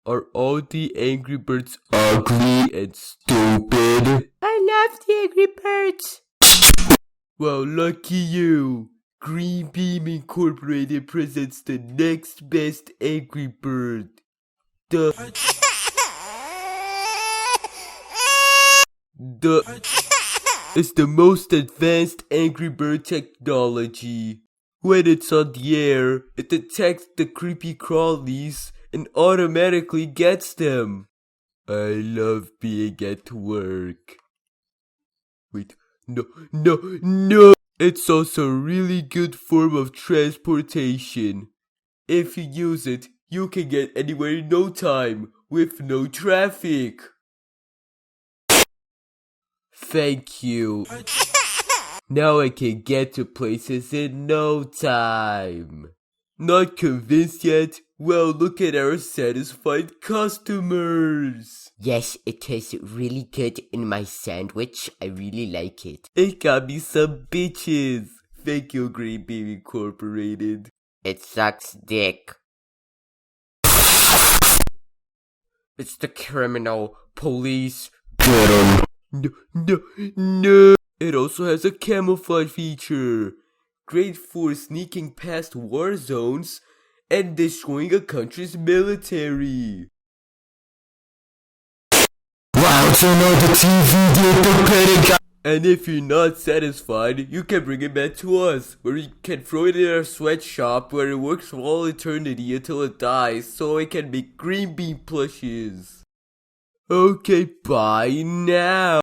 Are all the Angry Birds ugly and stupid? I love the Angry Birds. Well, lucky you. Green Beam Incorporated presents the next best Angry Bird. It's the most advanced Angry Bird technology. When it's on the air, it detects the creepy crawlies and automatically gets them. I love being at work. Wait, no! It's also a really good form of transportation. If you use it, you can get anywhere in no time, with no traffic. Thank you. Now I can get to places in no time. Not convinced yet? Well, look at our satisfied customers. Yes, it tastes really good in my sandwich. I really like it. It got me some bitches. Thank you, Green Bean Incorporated. It sucks dick. It's the criminal police. Get 'em. No. It also has a camouflage feature. Great for sneaking past war zones and destroying a country's military. Wow, turn on the TV, get the credit card. And if you're not satisfied, you can bring it back to us, where you can throw it in our sweatshop where it works for all eternity until it dies, so it can make green bean plushes. Okay, bye now.